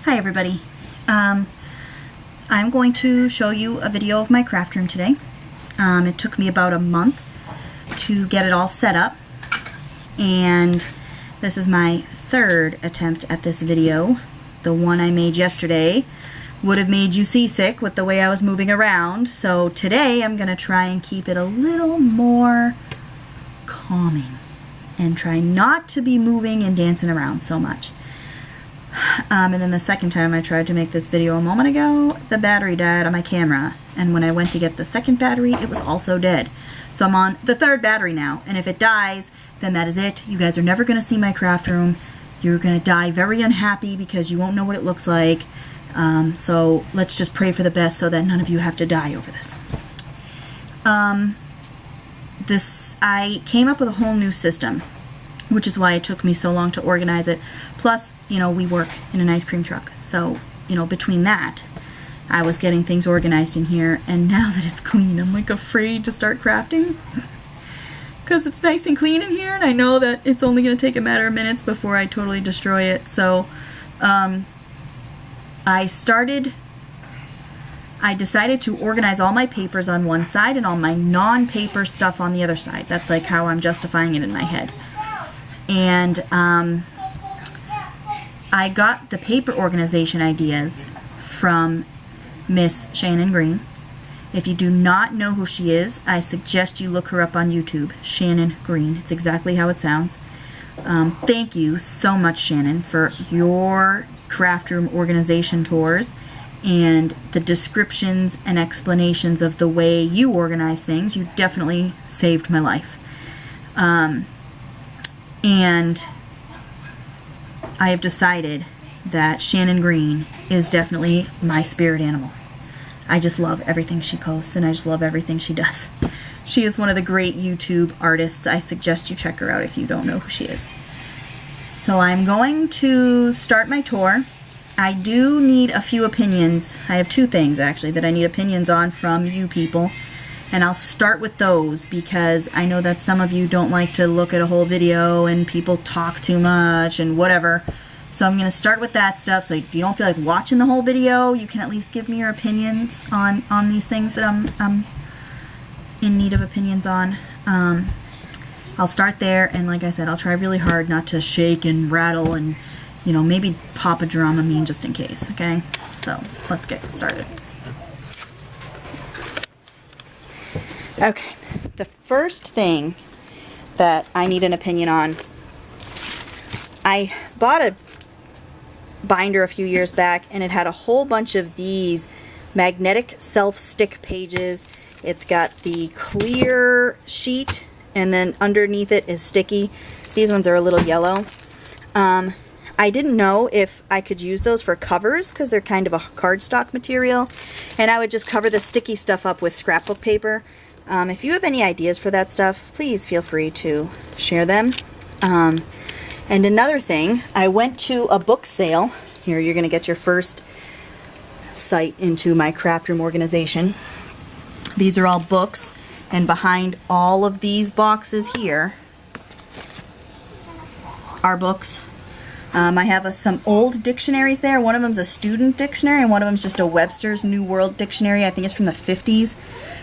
Hi everybody. I'm going to show you a video of my craft room today. It took me about a month to get it all set up, and this is my third attempt at this video. The one I made yesterday would have made you seasick with the way I was moving around, so today I'm going to try and keep it a little more calming and try not to be moving and dancing around so much. And then the second time I tried to make this video a moment ago, the battery died on my camera, and when I went to get the second battery, it was also dead. So I'm on the third battery now, and if it dies, then that is it. You guys are never going to see my craft room. You're going to die very unhappy because you won't know what it looks like. So let's just pray for the best so that none of you have to die over this. I came up with a whole new system, which is why it took me so long to organize it. Plus, you know, we work in an ice cream truck. So, you know, between that, I was getting things organized in here, and now that it's clean, I'm like afraid to start crafting. Because it's nice and clean in here, and I know that it's only going to take a matter of minutes before I totally destroy it. So, I decided to organize all my papers on one side and all my non-paper stuff on the other side. That's like how I'm justifying it in my head. And I got the paper organization ideas from Miss Shannon Green. If you do not know who she is, I suggest you look her up on YouTube. Shannon Green. It's exactly how it sounds. Thank you so much, Shannon, for your craft room organization tours and the descriptions and explanations of the way you organize things. You definitely saved my life. And I have decided that Shannon Green is definitely my spirit animal. I just love everything she posts, and I just love everything she does. She is one of the great YouTube artists. I suggest you check her out if you don't know who she is. So I'm going to start my tour. I do need a few opinions. I have two things actually that I need opinions on from you people. And I'll start with those because I know that some of you don't like to look at a whole video and people talk too much and whatever. So I'm going to start with that stuff. So if you don't feel like watching the whole video, you can at least give me your opinions on these things that I'm in need of opinions on. I'll start there, and like I said, I'll try really hard not to shake and rattle and, you know, maybe pop a Dramamine just in case, okay? So let's get started. Okay, the first thing that I need an opinion on, I bought a binder a few years back, and it had a whole bunch of these magnetic self-stick pages. It's got the clear sheet, and then underneath it is sticky. These ones are a little yellow. I didn't know if I could use those for covers because they're kind of a cardstock material, and I would just cover the sticky stuff up with scrapbook paper. If you have any ideas for that stuff, please feel free to share them. And another thing, I went to a book sale. Here, you're going to get your first sight into my craft room organization. These are all books, and behind all of these boxes here are books. I have some old dictionaries there. One of them's a student dictionary, and one of them's just a Webster's New World Dictionary. I think it's from the 50s.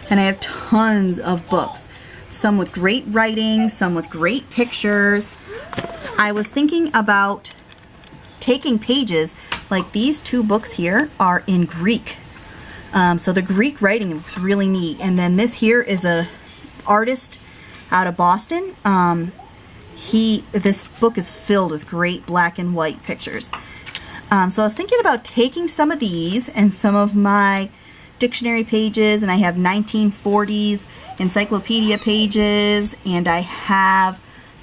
And I have tons of books. Some with great writing, some with great pictures. I was thinking about taking pages, like these two books here are in Greek. So the Greek writing looks really neat. And then this here is a artist out of Boston. This book is filled with great black and white pictures. So I was thinking about taking some of these and some of my dictionary pages, and I have 1940s encyclopedia pages, and I have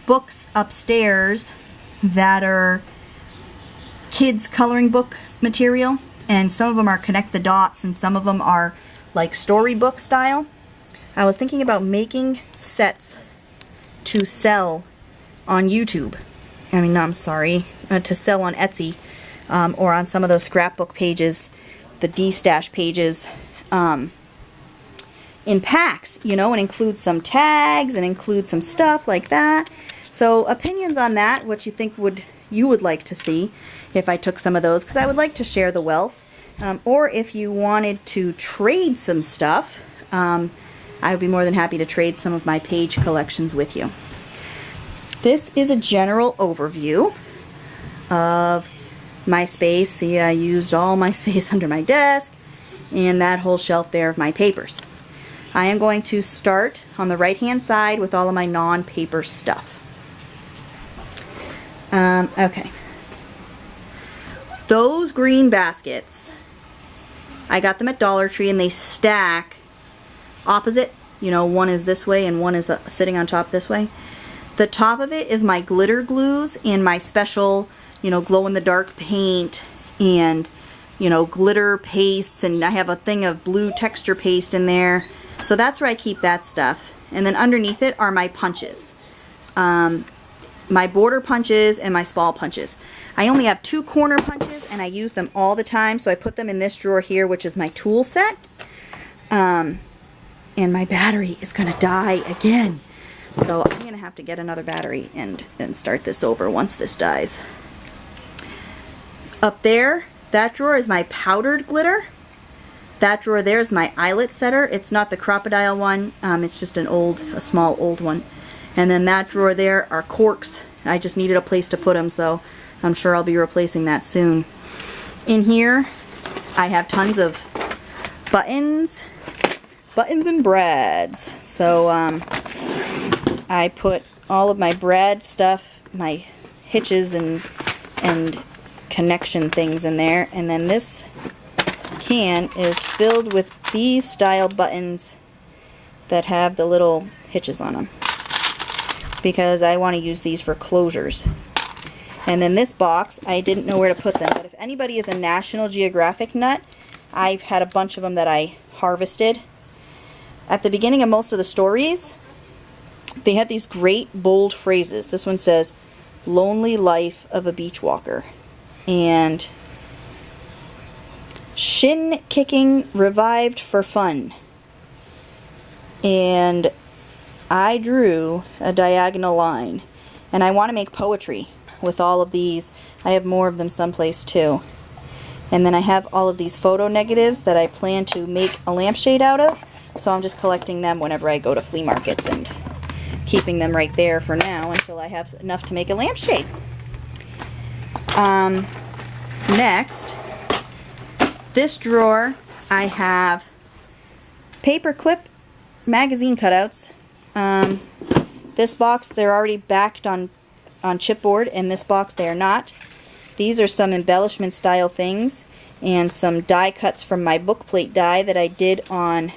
books upstairs that are kids coloring book material, and some of them are connect the dots and some of them are like storybook style. I was thinking about making sets to sell on YouTube. I mean, no, I'm sorry, to sell on Etsy, or on some of those scrapbook pages, the D-stash pages, in packs, you know, and include some tags and include some stuff like that. So opinions on that, what you think would you would like to see if I took some of those, because I would like to share the wealth. Or if you wanted to trade some stuff, I would be more than happy to trade some of my page collections with you. This is a general overview of my space. See, I used all my space under my desk and that whole shelf there of my papers. I am going to start on the right hand side with all of my non-paper stuff. Okay. Those green baskets, I got them at Dollar Tree, and they stack opposite. You know, one is this way and one is sitting on top this way. The top of it is my glitter glues and my special, you know, glow-in-the-dark paint and, you know, glitter pastes, and I have a thing of blue texture paste in there. So that's where I keep that stuff. And then underneath it are my punches. My border punches and my spall punches. I only have 2 corner punches and I use them all the time, so I put them in this drawer here, which is my tool set. And my battery is gonna die again. So I'm gonna have to get another battery and start this over once this dies. Up there, that drawer is my powdered glitter. That drawer there is my eyelet setter. It's not the crocodile one, it's just a small old one. And then that drawer there are corks. I just needed a place to put them, so I'm sure I'll be replacing that soon. In here, I have tons of buttons and brads. So I put all of my brad stuff, my hitches and connection things in there. And then this can is filled with these style buttons that have the little hitches on them, because I want to use these for closures. And then this box, I didn't know where to put them, but if anybody is a National Geographic nut, I've had a bunch of them that I harvested. At the beginning of most of the stories, they had these great bold phrases. This one says, "Lonely life of a beach walker," and "Shin kicking revived for fun." And I drew a diagonal line, and I want to make poetry with all of these. I have more of them someplace too. And then I have all of these photo negatives that I plan to make a lampshade out of, so I'm just collecting them whenever I go to flea markets and keeping them right there for now until I have enough to make a lampshade. Next, this drawer, I have paperclip magazine cutouts. This box, they're already backed on chipboard. In this box, they are not. These are some embellishment style things and some die cuts from my book plate die that I did on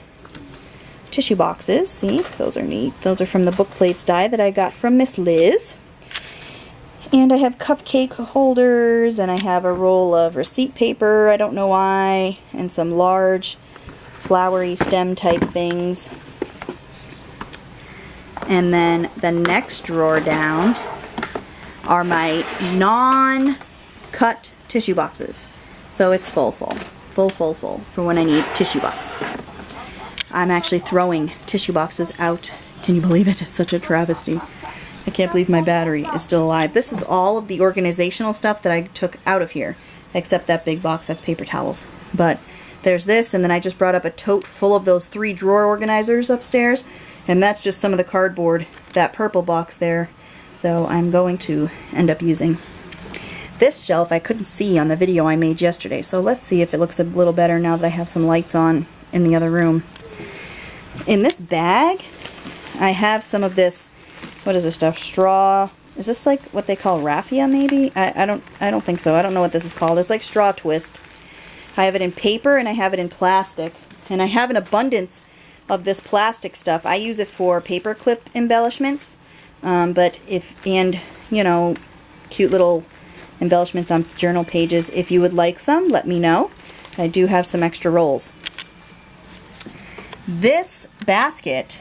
tissue boxes. See, those are neat. Those are from the book plates die that I got from Miss Liz. And I have cupcake holders, and I have a roll of receipt paper, I don't know why, and some large flowery stem type things. And then the next drawer down are my non-cut tissue boxes. So it's full for when I need tissue box. I'm actually throwing tissue boxes out. Can you believe it? It's such a travesty. I can't believe my battery is still alive. This is all of the organizational stuff that I took out of here, except that big box, that's paper towels. But there's this, and then I just brought up a tote full of those 3 drawer organizers upstairs, and that's just some of the cardboard, that purple box there, though I'm going to end up using. This shelf I couldn't see on the video I made yesterday, so let's see if it looks a little better now that I have some lights on in the other room. In this bag, I have some of this, what is this stuff, straw, is this like what they call raffia maybe? I don't think so. I don't know what this is called. It's like straw twist. I have it in paper and I have it in plastic, and I have an abundance of this plastic stuff. I use it for paper clip embellishments, and you know, cute little embellishments on journal pages. If you would like some, let me know. I do have some extra rolls. This basket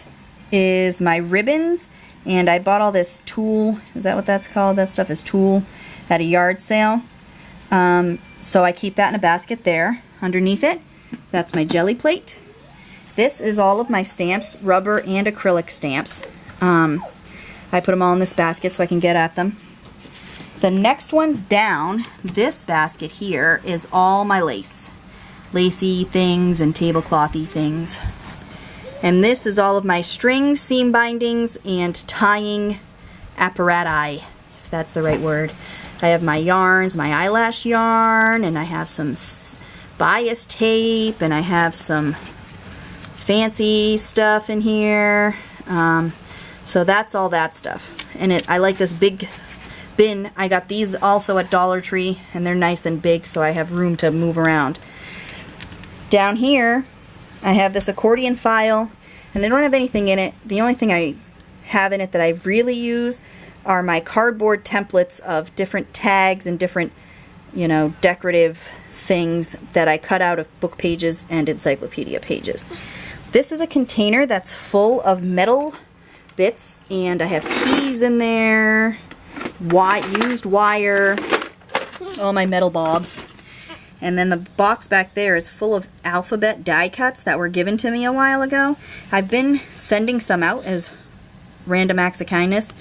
is my ribbons, and I bought all this tulle, is that what that's called? That stuff is tulle, at a yard sale. So I keep that in a basket there. Underneath it, that's my jelly plate. This is all of my stamps, rubber and acrylic stamps. I put them all in this basket so I can get at them. The next one's down. This basket here is all my lacy things and tableclothy things. And this is all of my string seam bindings and tying apparatus, if that's the right word. I have my yarns, my eyelash yarn, and I have some bias tape, and I have some fancy stuff in here. So that's all that stuff. And I like this big bin. I got these also at Dollar Tree, and they're nice and big, so I have room to move around. Down here, I have this accordion file, and I don't have anything in it. The only thing I have in it that I really use are my cardboard templates of different tags and different, you know, decorative things that I cut out of book pages and encyclopedia pages. This is a container that's full of metal bits, and I have keys in there, used wire, all my metal bobs. And then the box back there is full of alphabet die cuts that were given to me a while ago. I've been sending some out as random acts of kindness.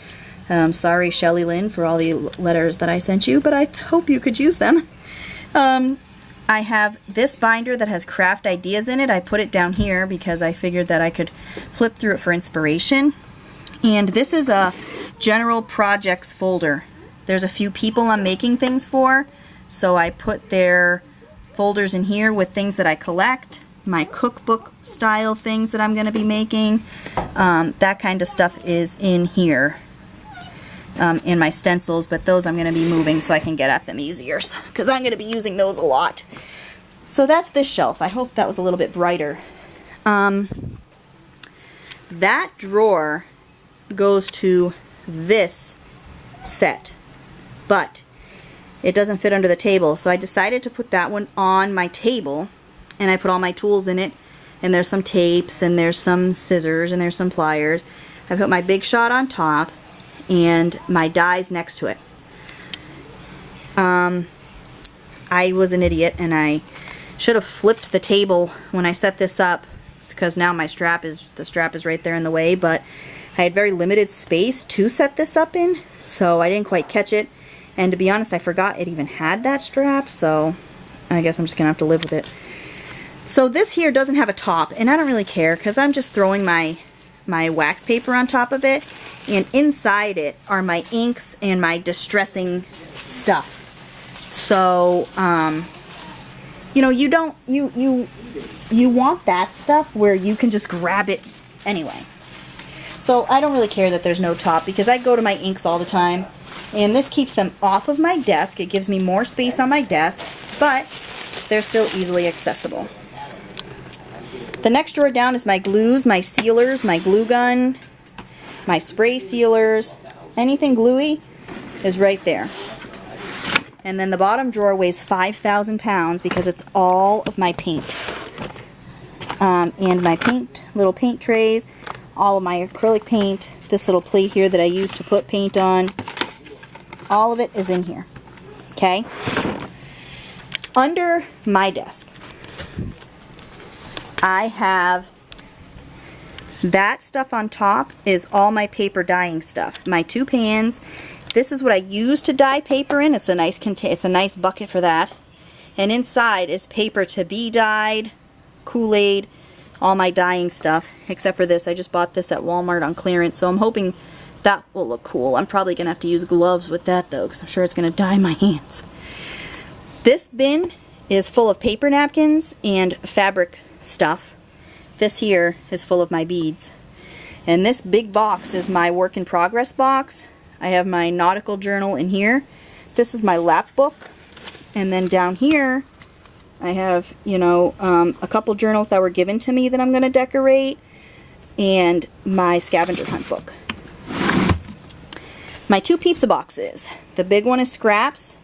Sorry, Shelly Lynn, for all the letters that I sent you, but I hope you could use them. I have this binder that has craft ideas in it. I put it down here because I figured that I could flip through it for inspiration. And this is a general projects folder. There's a few people I'm making things for, so I put their folders in here with things that I collect, my cookbook style things that I'm going to be making. That kind of stuff is in here. In my stencils, but those I'm going to be moving so I can get at them easier, because I'm going to be using those a lot. So that's this shelf. I hope that was a little bit brighter. That drawer goes to this set, but it doesn't fit under the table, so I decided to put that one on my table, and I put all my tools in it, and there's some tapes, and there's some scissors, and there's some pliers. I put my Big Shot on top and my dies next to it. I was an idiot, and I should have flipped the table when I set this up, because now the strap is right there in the way, but I had very limited space to set this up in, so I didn't quite catch it. And to be honest, I forgot it even had that strap, so I guess I'm just gonna have to live with it. So this here doesn't have a top, and I don't really care, because I'm just throwing my wax paper on top of it, and inside it are my inks and my distressing stuff. So you know, you want that stuff where you can just grab it anyway. So I don't really care that there's no top, because I go to my inks all the time, and this keeps them off of my desk. It gives me more space on my desk, but they're still easily accessible. The next drawer down is my glues, my sealers, my glue gun, my spray sealers. Anything gluey is right there. And then the bottom drawer weighs 5,000 pounds because it's all of my paint. And my little paint trays, all of my acrylic paint, this little plate here that I use to put paint on. All of it is in here. Okay? Under my desk, I have that stuff on top is all my paper dyeing stuff. My 2 pans. This is what I use to dye paper in. It's a nice bucket for that. And inside is paper to be dyed, Kool-Aid, all my dyeing stuff, except for this. I just bought this at Walmart on clearance, so I'm hoping that will look cool. I'm probably going to have to use gloves with that though, because I'm sure it's going to dye my hands. This bin is full of paper napkins and fabric stuff. This here is full of my beads. And this big box is my work in progress box. I have my nautical journal in here. This is my lap book. And then down here I have, you know, a couple journals that were given to me that I'm going to decorate, and my scavenger hunt book. My 2 pizza boxes. The big one is scraps.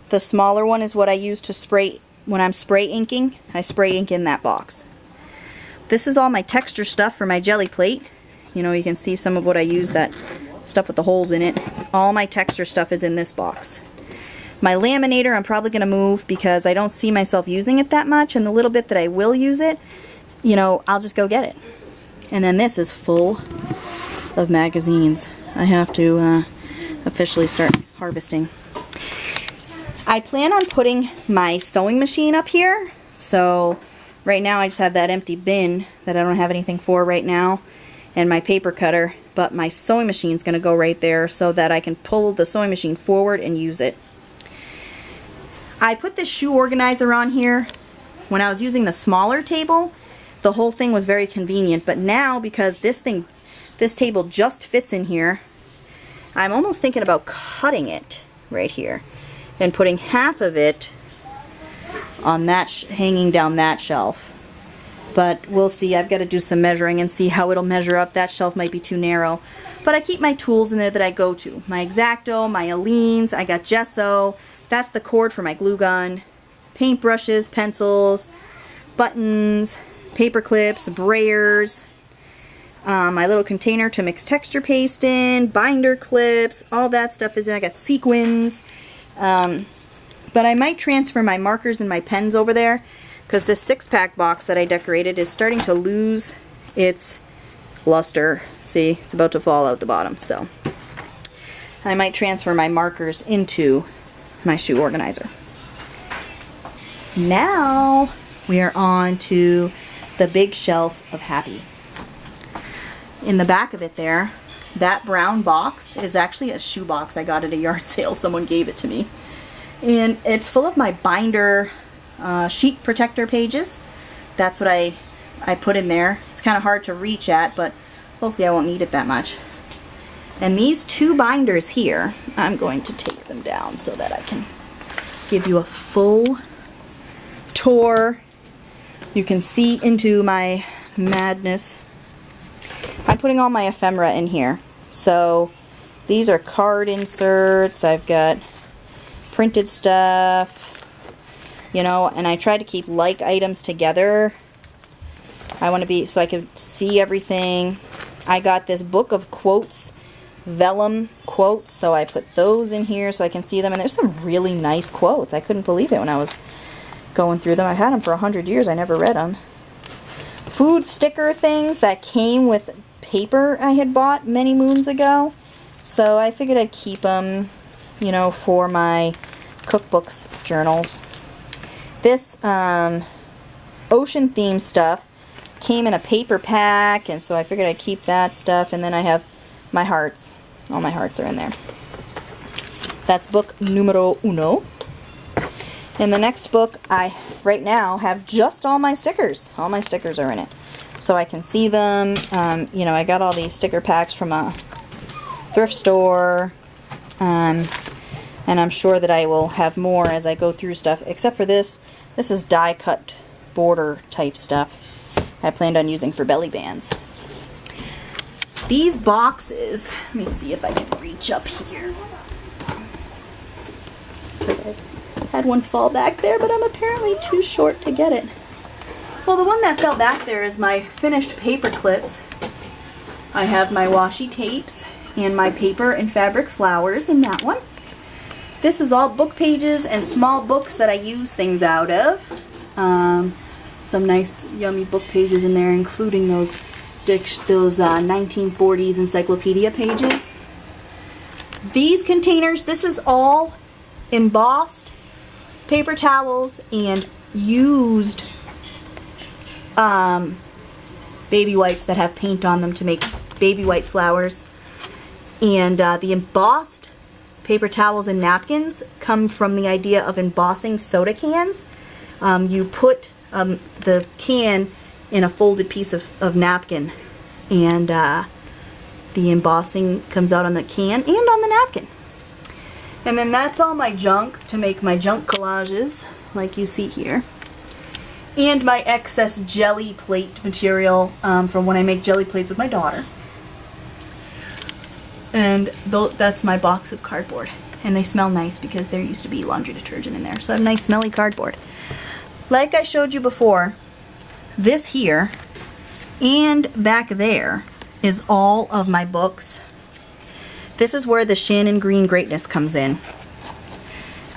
The smaller one is what I use to spray when I'm spray inking. I spray ink in that box. This is all my texture stuff for my jelly plate. You know, you can see some of what I use, that stuff with the holes in it. All my texture stuff is in this box. My laminator I'm probably going to move because I don't see myself using it that much, and the little bit that I will use it, you know, I'll just go get it. And then this is full of magazines. I have to officially start harvesting. I plan on putting my sewing machine up here. So right now I just have that empty bin that I don't have anything for right now, and my paper cutter, but my sewing machine is going to go right there so that I can pull the sewing machine forward and use it. I put this shoe organizer on here. When I was using the smaller table, the whole thing was very convenient, but now because this table just fits in here, I'm almost thinking about cutting it right here and putting half of it on that hanging down that shelf. But we'll see. I've got to do some measuring and see how it'll measure up. That shelf might be too narrow. But I keep my tools in there that I go to. My X-Acto, my Aleene's, I got gesso. That's the cord for my glue gun. Paintbrushes, pencils, buttons, paper clips, brayers. My little container to mix texture paste in, binder clips, all that stuff is in. I got sequins. But I might transfer my markers and my pens over there because this 6-pack box that I decorated is starting to lose its luster. See, it's about to fall out the bottom. So I might transfer my markers into my shoe organizer. Now we are on to the big shelf of Happy. In the back of it there, that brown box is actually a shoe box I got at a yard sale. Someone gave it to me. And it's full of my binder sheet protector pages. That's what I put in there. It's kind of hard to reach at, but hopefully I won't need it that much. And these 2 binders here, I'm going to take them down so that I can give you a full tour. You can see into my madness. I'm putting all my ephemera in here. So these are card inserts. I've got printed stuff, you know, and I try to keep like items together. I want to be so I can see everything. I got this book of quotes, vellum quotes, so I put those in here so I can see them. And there's some really nice quotes. I couldn't believe it when I was going through them. I've had them for 100 years. I never read them. Food sticker things that came with paper I had bought many moons ago. So I figured I'd keep them, you know, for my cookbooks journals. This ocean theme stuff came in a paper pack, and so I figured I'd keep that stuff. And then I have my hearts. All my hearts are in there. That's book numero uno. In the next book, I right now have just all my stickers. All my stickers are in it, so I can see them. You know, I got all these sticker packs from a thrift store, and I'm sure that I will have more as I go through stuff. Except for this. This is die cut border type stuff I planned on using for belly bands. These boxes. Let me see if I can reach up here. Had one fall back there, but I'm apparently too short to get it. Well, the one that fell back there is my finished paper clips. I have my washi tapes and my paper and fabric flowers in that one. This is all book pages and small books that I use things out of. Some nice yummy book pages in there, including those 1940s encyclopedia pages. These containers, this is all embossed paper towels and used baby wipes that have paint on them to make baby white flowers. And the embossed paper towels and napkins come from the idea of embossing soda cans. You put the can in a folded piece of napkin, and the embossing comes out on the can and on the napkin. And then that's all my junk to make my junk collages, like you see here. And my excess jelly plate material from when I make jelly plates with my daughter. And that's my box of cardboard. And they smell nice because there used to be laundry detergent in there. So I have nice smelly cardboard. Like I showed you before, this here and back there is all of my books. This is where the Shannon Green greatness comes in.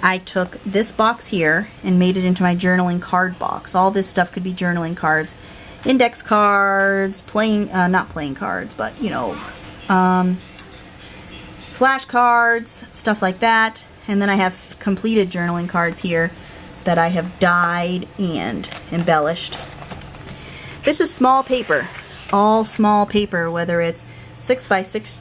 I took this box here and made it into my journaling card box. All this stuff could be journaling cards, index cards, not playing cards, but you know, flashcards, stuff like that. And then I have completed journaling cards here that I have dyed and embellished. This is small paper, all small paper, whether it's 6x6,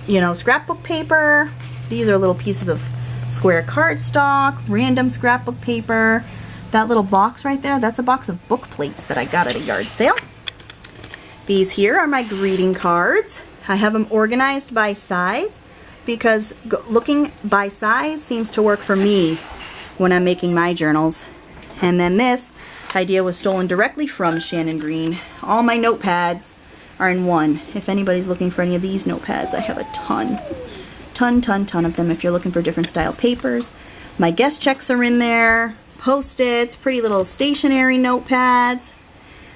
you know, scrapbook paper. These are little pieces of square cardstock, random scrapbook paper. That little box right there, that's a box of book plates that I got at a yard sale. These here are my greeting cards. I have them organized by size because looking by size seems to work for me when I'm making my journals. And then this idea was stolen directly from Shannon Green. All my notepads are in one. If anybody's looking for any of these notepads, I have a ton of them if you're looking for different style papers. My guest checks are in there, Post-its, pretty little stationery notepads.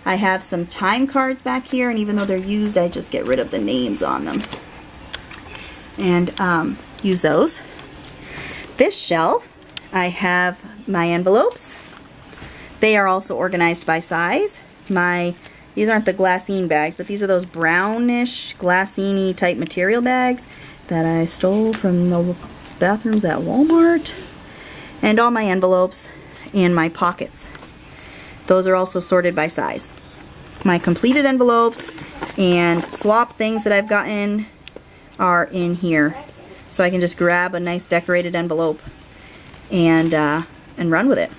I have some time cards back here, and even though they're used, I just get rid of the names on them and use those. This shelf, I have my envelopes. They are also organized by size. These aren't the glassine bags, but these are those brownish glassine-y type material bags that I stole from the bathrooms at Walmart. And all my envelopes and my pockets. Those are also sorted by size. My completed envelopes and swap things that I've gotten are in here. So I can just grab a nice decorated envelope and run with it.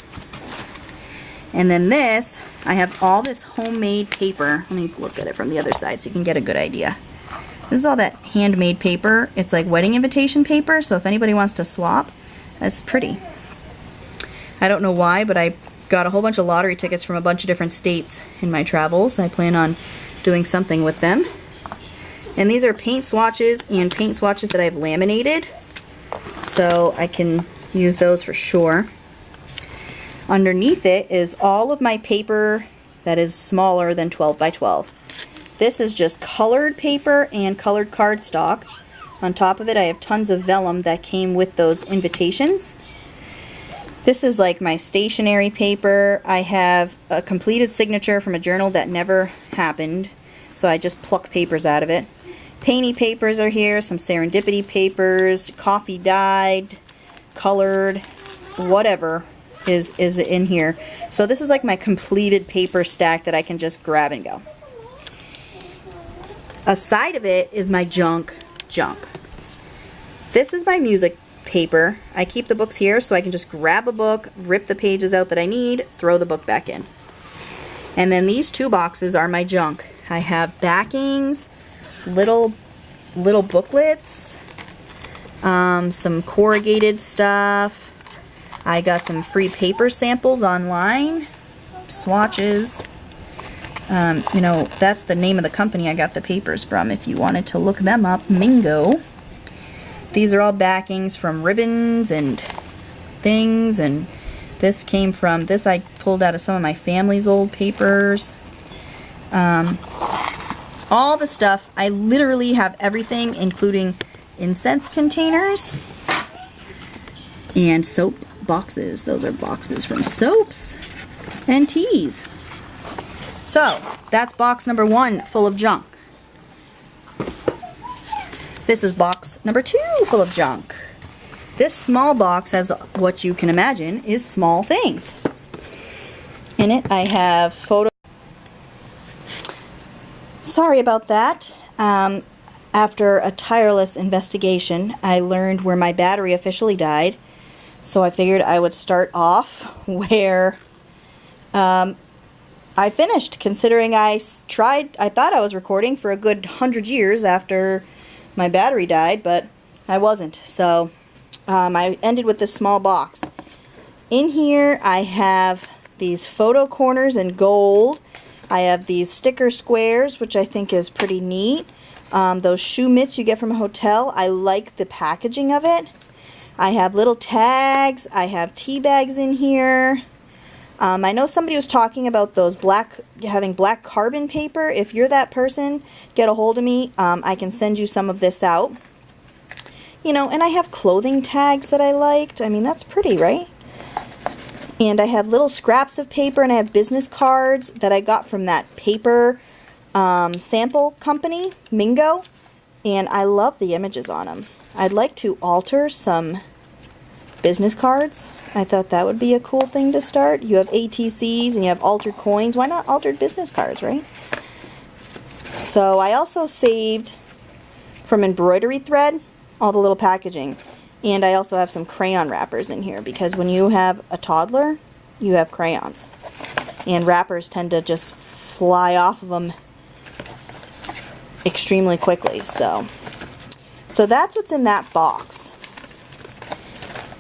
And then this, I have all this homemade paper. Let me look at it from the other side so you can get a good idea. This is all that handmade paper. It's like wedding invitation paper, so if anybody wants to swap, that's pretty. I don't know why, but I got a whole bunch of lottery tickets from a bunch of different states in my travels. I plan on doing something with them. And these are paint swatches and paint swatches that I've laminated, so I can use those for sure. Underneath it is all of my paper that is smaller than 12 by 12. This is just colored paper and colored cardstock. On top of it, I have tons of vellum that came with those invitations. This is like my stationery paper. I have a completed signature from a journal that never happened, so I just pluck papers out of it. Painty papers are here, some serendipity papers, coffee dyed, colored, whatever is in here. So this is like my completed paper stack that I can just grab and go. A side of it is my junk. This is my music paper. I keep the books here so I can just grab a book, rip the pages out that I need, throw the book back in. And then these two boxes are my junk. I have backings, little booklets, some corrugated stuff. I got some free paper samples online, swatches. You know, that's the name of the company I got the papers from if you wanted to look them up, Mingo. These are all backings from ribbons and things, and this came from, this I pulled out of some of my family's old papers. All the stuff, I literally have everything, including incense containers and soap boxes. Those are boxes from soaps and teas. So, that's box number 1 full of junk. This is box number 2 full of junk. This small box has what you can imagine is small things. In it I have photos. Sorry about that. After a tireless investigation, I learned where my battery officially died. So I figured I would start off where I finished, considering I thought I was recording for a good 100 years after my battery died, but I wasn't. So I ended with this small box. In here I have these photo corners in gold. I have these sticker squares, which I think is pretty neat. Those shoe mitts you get from a hotel, I like the packaging of it. I have little tags. I have tea bags in here. I know somebody was talking about those having black carbon paper. If you're that person, get a hold of me. I can send you some of this out. You know, and I have clothing tags that I liked. I mean, that's pretty, right? And I have little scraps of paper, and I have business cards that I got from that paper sample company, Mingo. And I love the images on them. I'd like to alter some business cards. I thought that would be a cool thing to start. You have ATCs and you have altered coins. Why not altered business cards, right? So I also saved from embroidery thread all the little packaging. And I also have some crayon wrappers in here because when you have a toddler, you have crayons. And wrappers tend to just fly off of them extremely quickly. So that's what's in that box.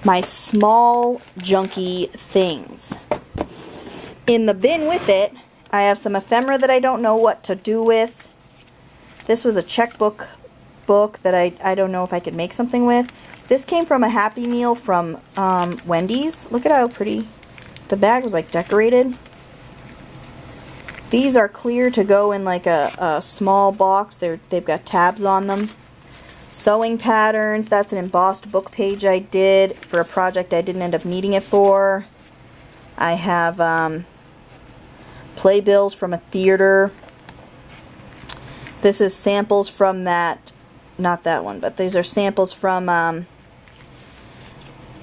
My small junky things. In the bin with it, I have some ephemera that I don't know what to do with. This was a checkbook book that I don't know if I could make something with. This came from a Happy Meal from Wendy's. Look at how pretty. The bag was like decorated. These are clear to go in like a small box. They've got tabs on them. Sewing patterns. That's an embossed book page I did for a project I didn't end up needing it for. I have playbills from a theater. This is samples from that, not that one, but these are samples from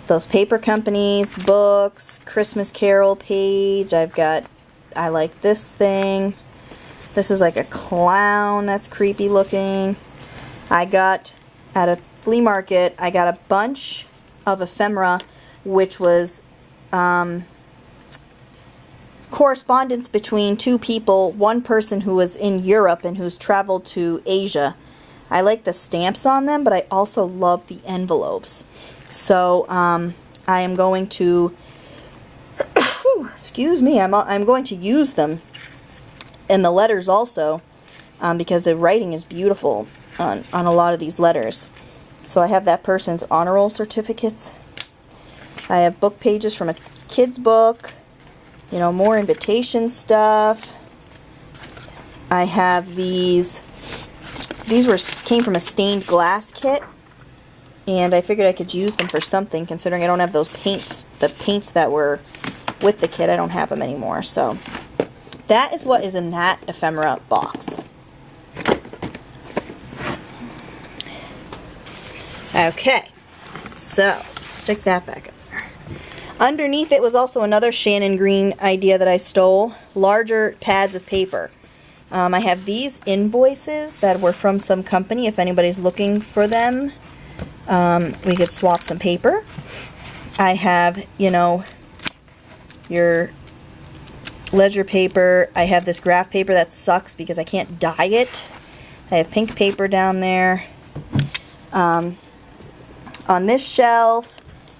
those paper companies, books, Christmas Carol page. I like this thing. This is like a clown that's creepy looking. I got at a flea market, I got a bunch of ephemera, which was correspondence between two people, one person who was in Europe and who's traveled to Asia. I like the stamps on them, but I also love the envelopes. So I am going to, excuse me, I'm going to use them in the letters also because the writing is beautiful on a lot of these letters. So I have that person's honor roll certificates. I have book pages from a kid's book. You know, more invitation stuff. I have these came from a stained glass kit, and I figured I could use them for something considering I don't have those paints, the paints that were with the kit. I don't have them anymore. So that is what is in that ephemera box. Okay, so stick that back up. Underneath it was also another Shannon Green idea that I stole. Larger pads of paper. I have these invoices that were from some company. If anybody's looking for them, we could swap some paper. I have, you know, your ledger paper. I have this graph paper that sucks because I can't dye it. I have pink paper down there. On this shelf,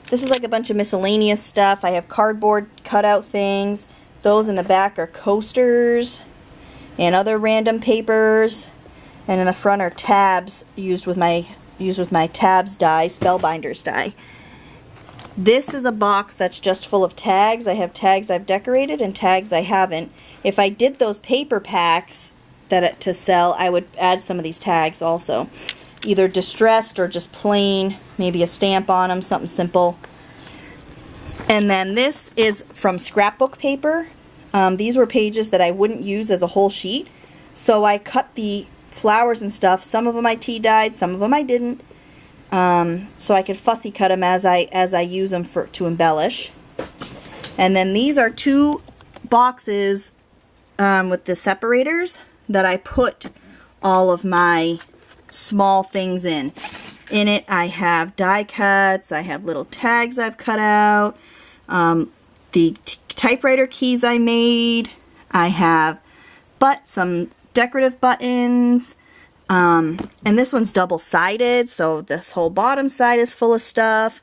this is like a bunch of miscellaneous stuff. I have cardboard cutout things. Those in the back are coasters and other random papers. And in the front are tabs used with my tabs die, Spellbinders die. This is a box that's just full of tags. I have tags I've decorated and tags I haven't. If I did those paper packs to sell, I would add some of these tags also. Either distressed or just plain, maybe a stamp on them, something simple. And then this is from scrapbook paper. These were pages that I wouldn't use as a whole sheet, so I cut the flowers and stuff. Some of them I tea dyed, some of them I didn't, so I could fussy cut them as I use them to embellish. And then these are two boxes with the separators that I put all of my small things in. In it I have die cuts, I have little tags I've cut out, the typewriter keys I made, I have some decorative buttons, and this one's double-sided, so this whole bottom side is full of stuff.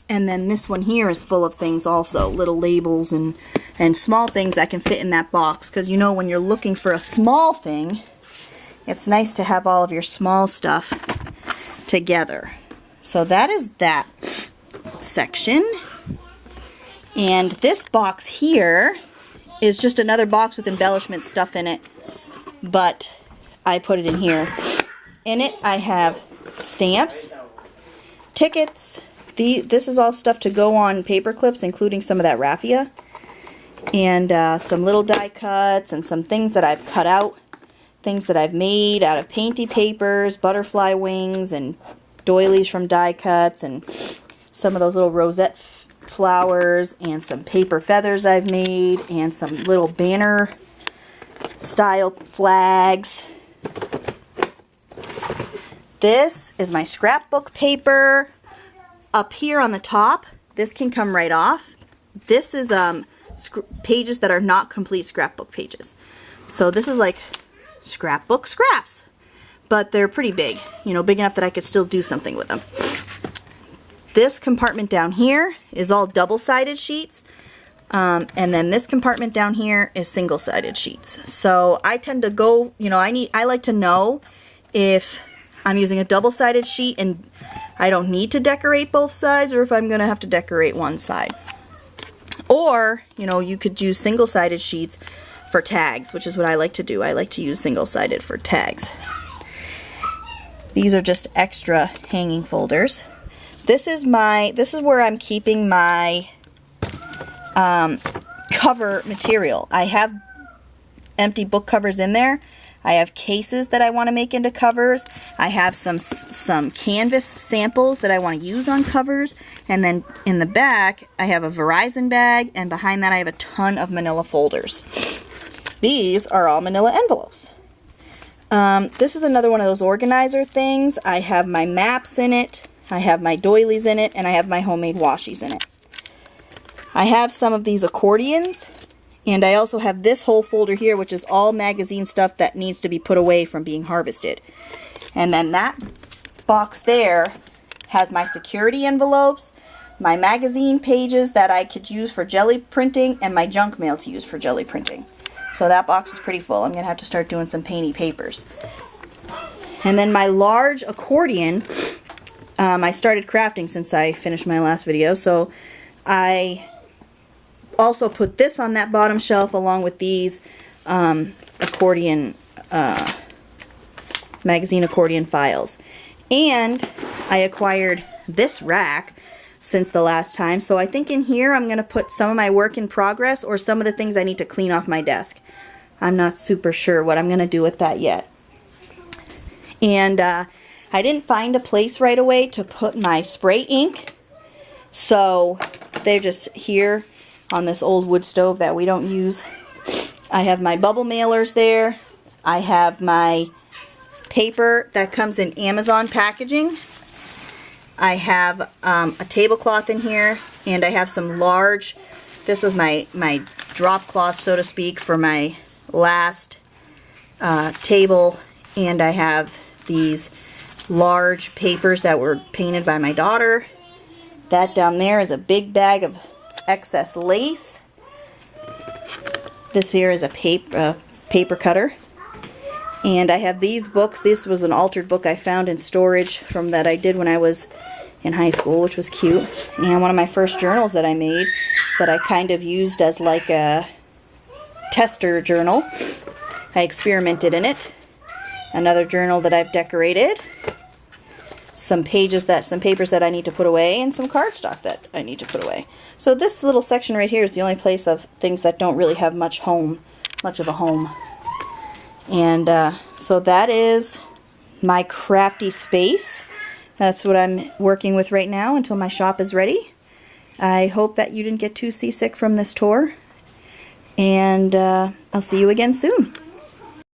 And then this one here is full of things also, little labels and small things that can fit in that box, because you know when you're looking for a small thing, it's nice to have all of your small stuff together. So that is that section. And this box here is just another box with embellishment stuff in it, but I put it in here. In it I have stamps, tickets. This is all stuff to go on paper clips, including some of that raffia, and some little die cuts and some things that I've cut out. Things that I've made out of painty papers, butterfly wings, and doilies from die cuts, and some of those little rosette flowers and some paper feathers I've made and some little banner style flags. This is my scrapbook paper. Up here on the top, this can come right off. This is pages that are not complete scrapbook pages. So this is like scrapbook scraps, but they're pretty big, you know, big enough that I could still do something with them. This compartment down here is all double-sided sheets, and then this compartment down here is single-sided sheets. So I tend to go, you know, I like to know if I'm using a double-sided sheet and I don't need to decorate both sides, or if I'm going to have to decorate one side. Or, you know, you could use single-sided sheets for tags, which is what I like to do. I like to use single-sided for tags. These are just extra hanging folders. This is where I'm keeping my cover material. I have empty book covers in there. I have cases that I want to make into covers. I have some canvas samples that I want to use on covers. And then in the back, I have a Verizon bag, and behind that I have a ton of manila folders. These are all manila envelopes. This is another one of those organizer things. I have my maps in it, I have my doilies in it, and I have my homemade washies in it. I have some of these accordions, and I also have this whole folder here, which is all magazine stuff that needs to be put away from being harvested. And then that box there has my security envelopes, my magazine pages that I could use for jelly printing, and my junk mail to use for jelly printing. So that box is pretty full. I'm going to have to start doing some painty papers. And then my large accordion, I started crafting since I finished my last video, so I also put this on that bottom shelf along with these accordion, magazine accordion files. And I acquired this rack since the last time, so I think in here I'm going to put some of my work in progress or some of the things I need to clean off my desk. I'm not super sure what I'm going to do with that yet. And I didn't find a place right away to put my spray ink, so they're just here on this old wood stove that we don't use. I have my bubble mailers there. I have my paper that comes in Amazon packaging. I have a tablecloth in here, and I have some large, this was my drop cloth, so to speak, for my last table, and I have these large papers that were painted by my daughter. That down there is a big bag of excess lace. This here is a paper cutter. And I have these books. This was an altered book I found in storage from that I did when I was in high school, which was cute. And one of my first journals that I made that I kind of used as like a tester journal. I experimented in it. Another journal that I've decorated. Some papers that I need to put away, and some cardstock that I need to put away. So this little section right here is the only place of things that don't really have much of a home. And so that is my crafty space. That's what I'm working with right now until my shop is ready. I hope that you didn't get too seasick from this tour. And I'll see you again soon.